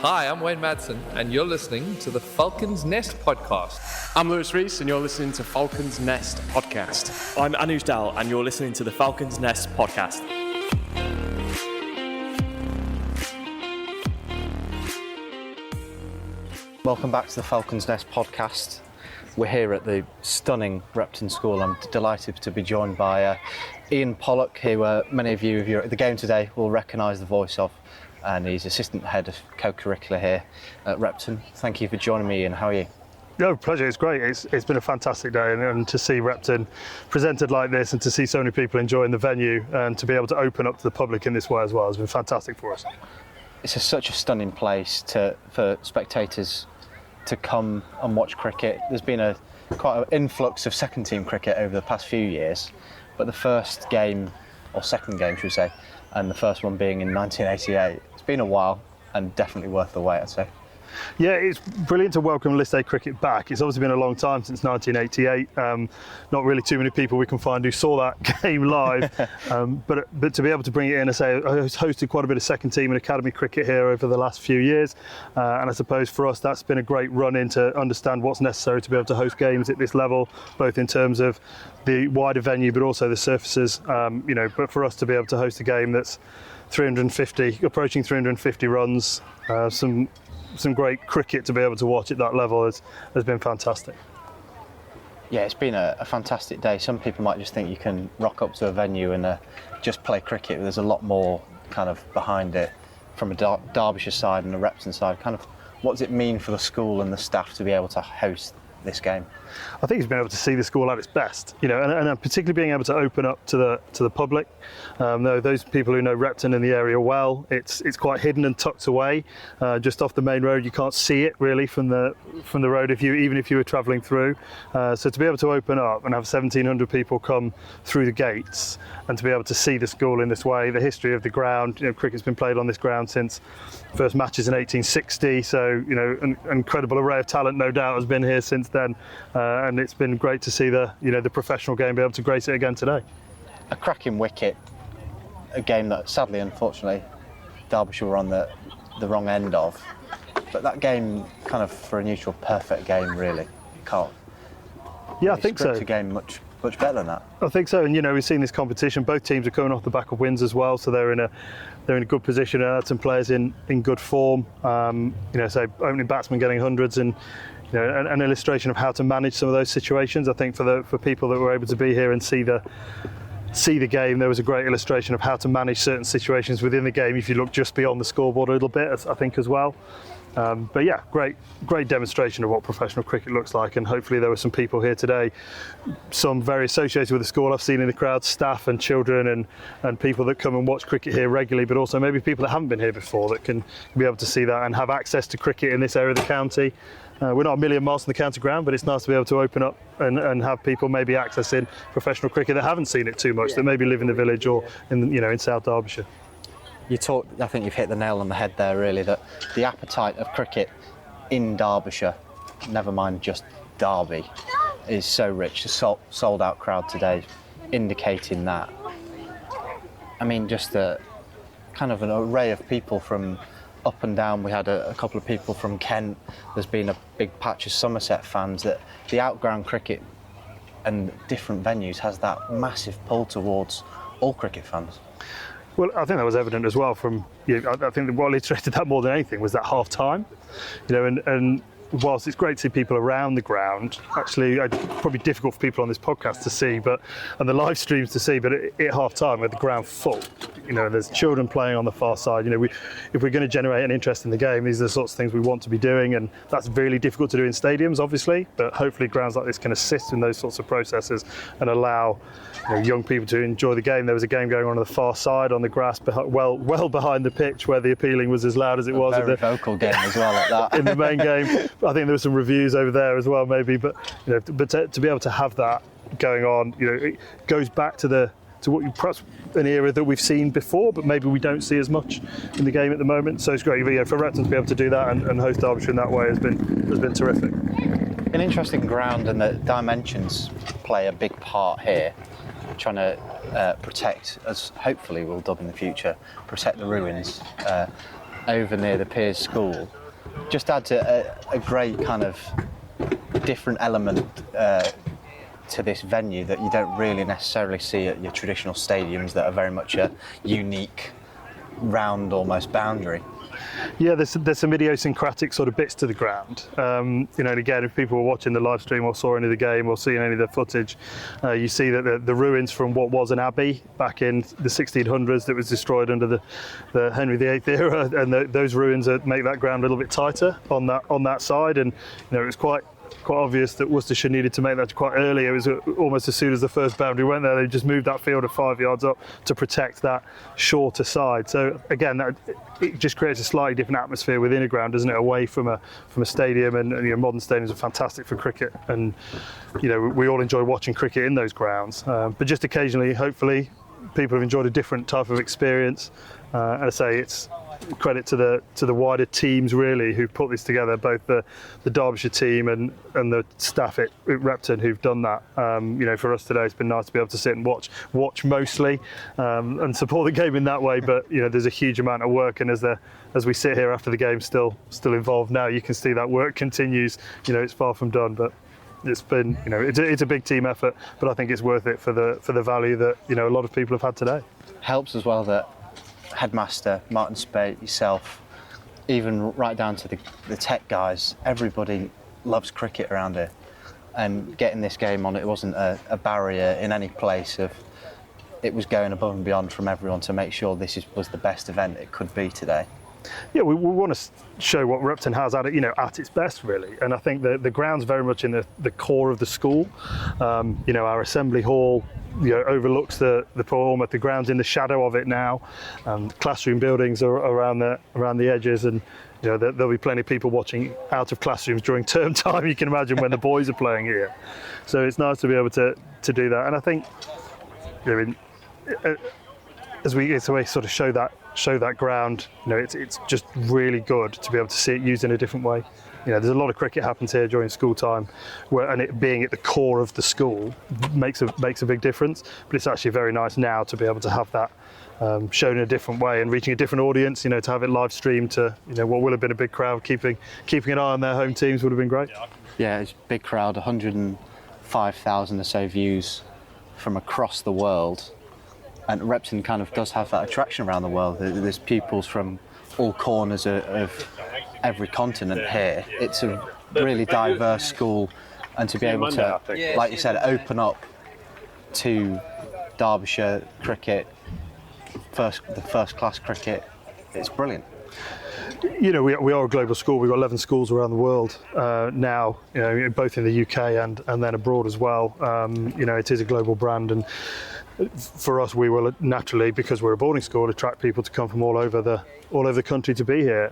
Hi, I'm Wayne Madsen, and you're listening to the Falcons Nest podcast. I'm Lewis Rees, and you're listening to Falcons Nest podcast. I'm Anuj Dal, and you're listening to the Falcons Nest podcast. Welcome back to the Falcons Nest podcast. We're here at the stunning Repton School. I'm delighted to be joined by Ian Pollock, who many of you, if you're at the game today, will recognise the voice of. And he's Assistant Head of Co-Curricular here at Repton. Thank you for joining me, Ian. How are you? No, pleasure. It's great. It's been a fantastic day, and to see Repton presented like this and to see so many people enjoying the venue and to be able to open up to the public in this way as well has been fantastic for us. It's such a stunning place for spectators to come and watch cricket. There's been quite an influx of second team cricket over the past few years, but the first game, or second game should we say, and the first one being in 1988, it's been a while and definitely worth the wait, I'd say. Yeah, it's brilliant to welcome List A cricket back. It's obviously been a long time since 1988. Not really too many people we can find who saw that game live, but to be able to bring it in, I hosted quite a bit of second team and academy cricket here over the last few years, and I suppose for us that's been a great run in to understand what's necessary to be able to host games at this level, both in terms of the wider venue but also the surfaces. But for us to be able to host a game that's approaching 350 runs, some great cricket to be able to watch at that level has been fantastic. Yeah, it's been a fantastic day. Some people might just think you can rock up to a venue and just play cricket. There's a lot more kind of behind it from a Derbyshire side and a Repton side. Kind of, what does it mean for the school and the staff to be able to host this game? I think it's been able to see the school at its best, and particularly being able to open up to the public. Those people who know Repton in the area well, it's quite hidden and tucked away, just off the main road. You can't see it really from the road even if you were travelling through. So to be able to open up and have 1,700 people come through the gates and to be able to see the school in this way, the history of the ground. Cricket's been played on this ground since first matches in 1860. So an incredible array of talent, no doubt, has been here since then. And it's been great to see the professional game be able to grace it again today. A cracking wicket, a game that sadly, unfortunately, Derbyshire were on the wrong end of. But that game, kind of for a neutral, perfect game, really. Can't. Yeah, I think so. A game much better than that. I think so, and we've seen this competition. Both teams are coming off the back of wins as well, so they're in a good position. And had some players in good form. So opening batsmen getting hundreds and. An illustration of how to manage some of those situations. I think for people that were able to be here and see the game, there was a great illustration of how to manage certain situations within the game if you look just beyond the scoreboard a little bit, I think, as well. But yeah, great demonstration of what professional cricket looks like, and hopefully there were some people here today, some very associated with the school I've seen in the crowd, staff and children and people that come and watch cricket here regularly, but also maybe people that haven't been here before that can be able to see that and have access to cricket in this area of the county. We're not a million miles from the county ground, but it's nice to be able to open up and have people maybe accessing professional cricket that haven't seen it too much, that maybe live in the village or in South Derbyshire. I think you've hit the nail on the head there, really, that the appetite of cricket in Derbyshire, never mind just Derby, is so rich. The sold out crowd today indicating that. I mean, just a kind of an array of people from up and down. We had a couple of people from Kent. There's been a big patch of Somerset fans. That the outground cricket and different venues has that massive pull towards all cricket fans. Well, I think that was evident as well from, I think that what illustrated that more than anything was that half time, and whilst it's great to see people around the ground, actually probably difficult for people on this podcast to see, and the live streams to see, but at half time with the ground full, there's children playing on the far side. If we're going to generate an interest in the game, these are the sorts of things we want to be doing, and that's really difficult to do in stadiums, obviously, but hopefully grounds like this can assist in those sorts of processes and allow young people to enjoy the game. There was a game going on the far side on the grass, well behind the pitch, where the appealing was as loud as it was. Very vocal game as well at that. In the main game. I think there were some reviews over there as well, maybe, but to be able to have that going on, it goes back to what perhaps an era that we've seen before, but maybe we don't see as much in the game at the moment. So it's great for Repton to be able to do that and host Derbyshire in that way has been terrific. An interesting ground, and the dimensions play a big part here. Trying to protect, as hopefully we'll dub in the future, protect the ruins. over near the Piers School just adds a great kind of different element to this venue that you don't really necessarily see at your traditional stadiums that are very much a unique, round almost boundary. Yeah, there's some idiosyncratic sort of bits to the ground. And again, if people were watching the live stream or saw any of the game or seeing any of the footage, you see that the ruins from what was an abbey back in the 1600s that was destroyed under the Henry VIII era, and those ruins make that ground a little bit tighter on that side. And it was quite obvious that Worcestershire needed to make that quite early. It was almost as soon as the first boundary went there, they just moved that field of 5 yards up to protect that shorter side. So again, it just creates a slightly different atmosphere within a ground, doesn't it, away from a stadium. And modern stadiums are fantastic for cricket, and we all enjoy watching cricket in those grounds. But just occasionally, hopefully, people have enjoyed a different type of experience. And I say it's credit to the wider teams really who've put this together, both the Derbyshire team and the staff at Repton who've done that. For us today, it's been nice to be able to sit and watch mostly and support the game in that way. But there's a huge amount of work, and as we sit here after the game, still involved now, you can see that work continues. It's far from done, but it's been it's a big team effort, but I think it's worth it for the value that a lot of people have had today. Helps as well that Headmaster Martin Spate, yourself, even right down to the tech guys, everybody loves cricket around here, and getting this game on, it wasn't a barrier in any place. It was going above and beyond from everyone to make sure this was the best event it could be today. Yeah, we want to show what Repton has at its best, really. And I think the ground's very much in the core of the school. Our assembly hall overlooks the Palm. The ground's in the shadow of it now. Classroom buildings are around the edges, and there'll be plenty of people watching out of classrooms during term time. You can imagine when the boys are playing here. So it's nice to be able to do that. And I think as we sort of show that ground, it's just really good to be able to see it used in a different way. There's a lot of cricket happens here during school time, and it being at the core of the school makes a big difference. But it's actually very nice now to be able to have that shown in a different way and reaching a different audience. To have it live streamed to what will have been a big crowd, keeping an eye on their home teams would have been great. Yeah, it's a big crowd, 105,000 or so views from across the world. And Repton kind of does have that attraction around the world. There's pupils from all corners of every continent here. It's a really diverse school, and to be able to, like you said, open up to Derbyshire cricket, the first class cricket, it's brilliant. We are a global school. We've got 11 schools around the world now, both in the UK and then abroad as well. It is a global brand, and for us, we will naturally, because we're a boarding school, attract people to come from all over the country to be here.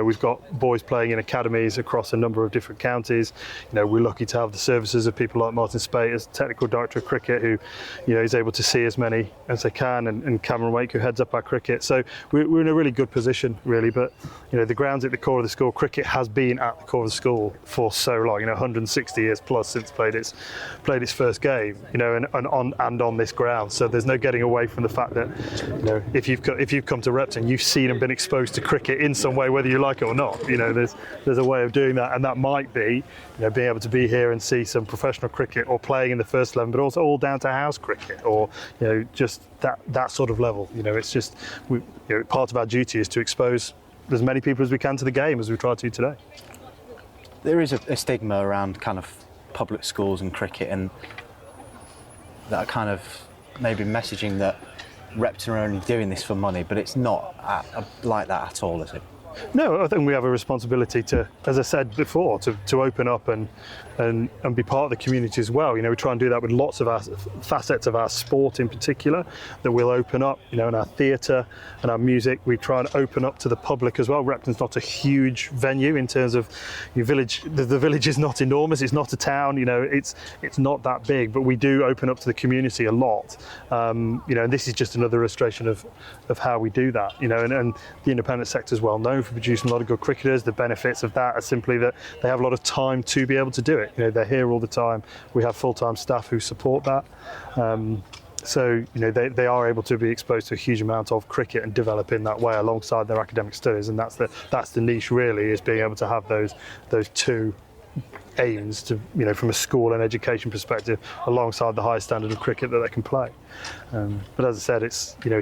We've got boys playing in academies across a number of different counties. We're lucky to have the services of people like Martin Spate as technical director of cricket, who is able to see as many as they can, and Cameron Wake, who heads up our cricket. So we're in a really good position, really. But the ground's at the core of the school. Cricket has been at the core of the school for so long, 160 years plus since it played its first game, and on this ground. So there's no getting away from the fact that if you've come to Repton, you've seen and been exposed to cricket in some way, whether you like it or not. There's a way of doing that, and that might be being able to be here and see some professional cricket or playing in the first 11, but also all down to house cricket or just that sort of level. It's just part of our duty is to expose as many people as we can to the game, as we try to today. There is a stigma around kind of public schools and cricket, and that are kind of maybe messaging that Repton are only doing this for money, but it's not like that at all, is it? No, I think we have a responsibility to, as I said before, to open up and be part of the community as well. We try and do that with lots of our facets of our sport in particular, that we'll open up, in our theatre and our music. We try and open up to the public as well. Repton's not a huge venue in terms of your village. The village is not enormous. It's not a town. It's not that big, but we do open up to the community a lot. And this is just another illustration of how we do that. And the independent sector is well known for producing a lot of good cricketers. The benefits of that are simply that they have a lot of time to be able to do it. They're here all the time. We have full-time staff who support that. So they are able to be exposed to a huge amount of cricket and develop in that way alongside their academic studies, and that's the niche really, is being able to have those two aims to from a school and education perspective alongside the high standard of cricket that they can play. But as I said, it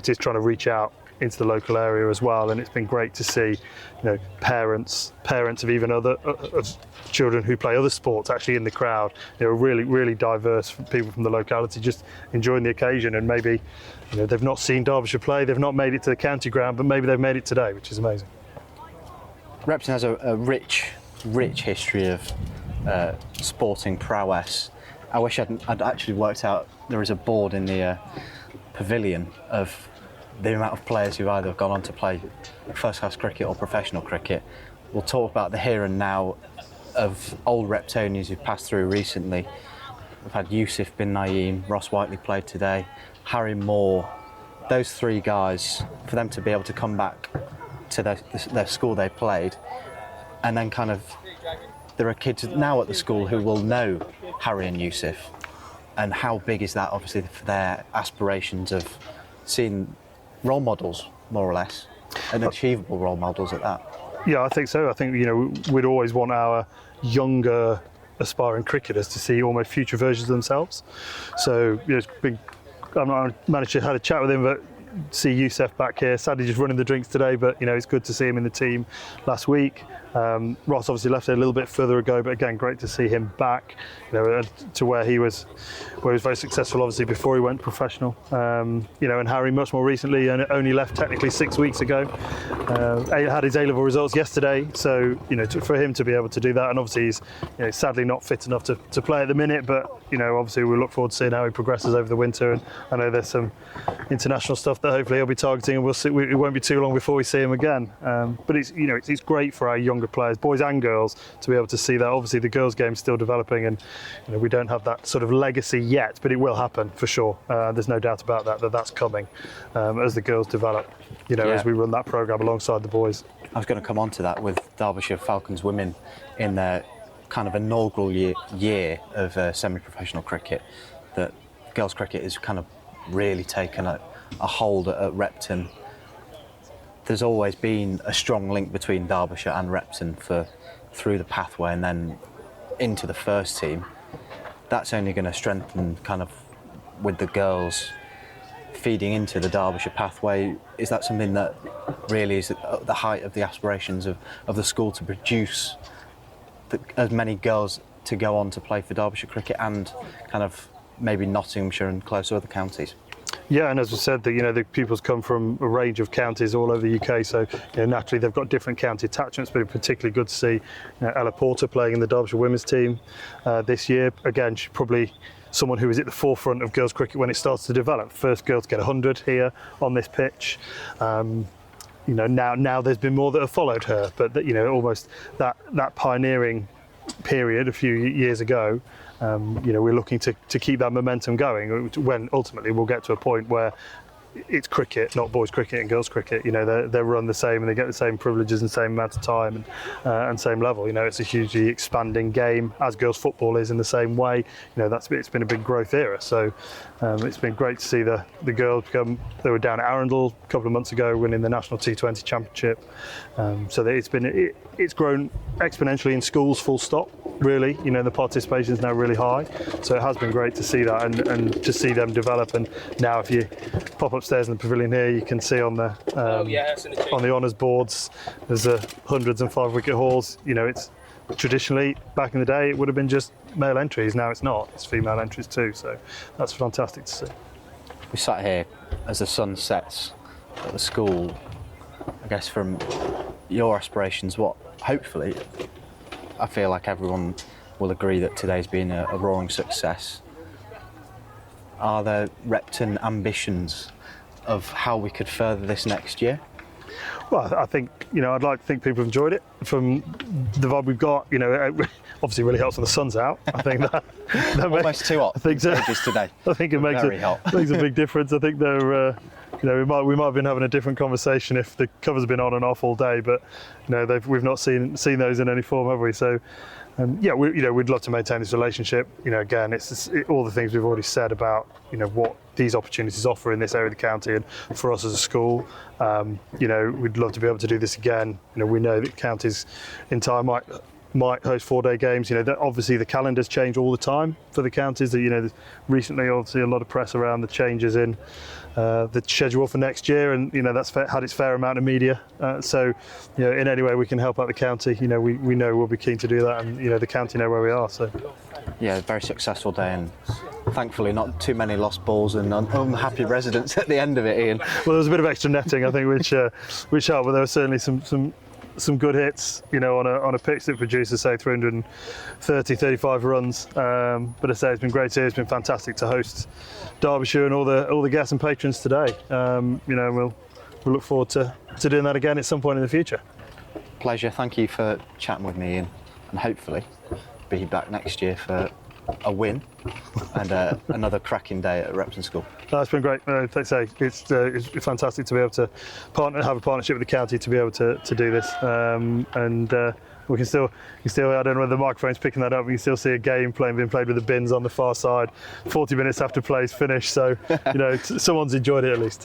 is trying to reach out into the local area as well, and it's been great to see parents of even other of children who play other sports actually in the crowd. Really diverse people from the locality just enjoying the occasion, and maybe they've not seen Derbyshire play, they've not made it to the county ground, but maybe they've made it today, which is amazing. Repton has a rich history of sporting prowess. I wish I'd actually worked out there is a board in the pavilion of the amount of players who've either gone on to play first-class cricket or professional cricket. We'll talk about the here and now of old Reptonians who've passed through recently. We've had Yusuf bin Naeem, Ross Whiteley played today, Harry Moore. Those three guys, for them to be able to come back to their school they played, and then kind of there are kids now at the school who will know Harry and Yusuf, and how big is that obviously for their aspirations of seeing role models, more or less, and achievable role models at that. Yeah, I think so. I think we'd always want our younger aspiring cricketers to see almost future versions of themselves. So it's been, I managed to have a chat with him, but see Yusuf back here, sadly just running the drinks today, but it's good to see him in the team last week. Ross obviously left it a little bit further ago, but again, great to see him back, to where he was very successful, obviously, before he went professional. And Harry much more recently, and only left technically 6 weeks ago. Had his A-level results yesterday, so for him to be able to do that, and obviously he's sadly not fit enough to play at the minute, but obviously we look forward to seeing how he progresses over the winter, and I know there's some international stuff that hopefully he'll be targeting, and we'll see. It won't be too long before we see him again. But it's great for our younger players, boys and girls, to be able to see that. Obviously the girls' game's still developing, and we don't have that sort of legacy yet, but it will happen for sure. There's no doubt about that's coming as the girls develop, as we run that programme alongside the boys. I was going to come on to that with Derbyshire Falcons women in their kind of inaugural year of semi-professional cricket, that girls' cricket has kind of really taken a hold at Repton. There's always been a strong link between Derbyshire and Repton through the pathway and then into the first team. That's only going to strengthen kind of with the girls feeding into the Derbyshire pathway. Is that something that really is at the height of the aspirations of the school, to produce as many girls to go on to play for Derbyshire cricket and kind of maybe Nottinghamshire and close other counties? Yeah, and as we said, the pupils come from a range of counties all over the UK, so naturally they've got different county attachments, but it's particularly good to see Ella Porter playing in the Derbyshire women's team this year. Again, she's probably someone who is at the forefront of girls' cricket when it starts to develop. First girl to get 100 here on this pitch. Now there's been more that have followed her, but almost that pioneering period a few years ago. We're looking to keep that momentum going, when ultimately we'll get to a point where it's cricket, not boys cricket and girls cricket. They're run the same and they get the same privileges and same amount of time and same level. It's a hugely expanding game, as girls football is in the same way. It's been a big growth era. So it's been great to see the girls become. They were down at Arundel a couple of months ago, winning the National T20 Championship. So it's grown exponentially in schools, full stop. Really, the participation is now really high. So it has been great to see that and to see them develop. And now, if you pop upstairs in the pavilion here, you can see on the on the honours boards, there's hundreds and 5-wicket hauls. It's traditionally, back in the day, it would have been just male entries. Now it's not; it's female entries too. So that's fantastic to see. We sat here as the sun sets at the school. I guess from your aspirations, what hopefully, I feel like everyone will agree that today's been a roaring success. Are there Repton ambitions of how we could further this next year? Well, I think, I'd like to think people have enjoyed it. From the vibe we've got, it obviously really helps when the sun's out. I think that almost too hot. I think so. Today. I think it makes a big difference. I think they're, we might have been having a different conversation if the covers have been on and off all day, but we've not seen those in any form, have we? So yeah, we'd love to maintain this relationship. Again, it's all the things we've already said about what these opportunities offer in this area of the county, and for us as a school, we'd love to be able to do this again. We know that counties in time might host 4-day games. Obviously the calendars change all the time for the counties. Recently, obviously, a lot of press around the changes in the schedule for next year, and that's had its fair amount of media. So, in any way we can help out the county, we know we'll be keen to do that, and the county know where we are. So, yeah, very successful day, and thankfully not too many lost balls and unhappy residents at the end of it, Ian. Well, there was a bit of extra netting, I think, which helped, but there were certainly some good hits, on a pitch that produces, say, 35 runs. But I say it's been great here. It's been fantastic to host Derbyshire and all the guests and patrons today. We'll look forward to doing that again at some point in the future. Pleasure. Thank you for chatting with me, Ian, and hopefully be back next year for a win and another cracking day at Repton School. No, it's been great. Like I say, it's fantastic to be able to have a partnership with the county to be able to do this, and we can still, I don't know whether the microphone's picking that up, we can still see a game being played with the bins on the far side 40 minutes after play's finished, so someone's enjoyed it at least.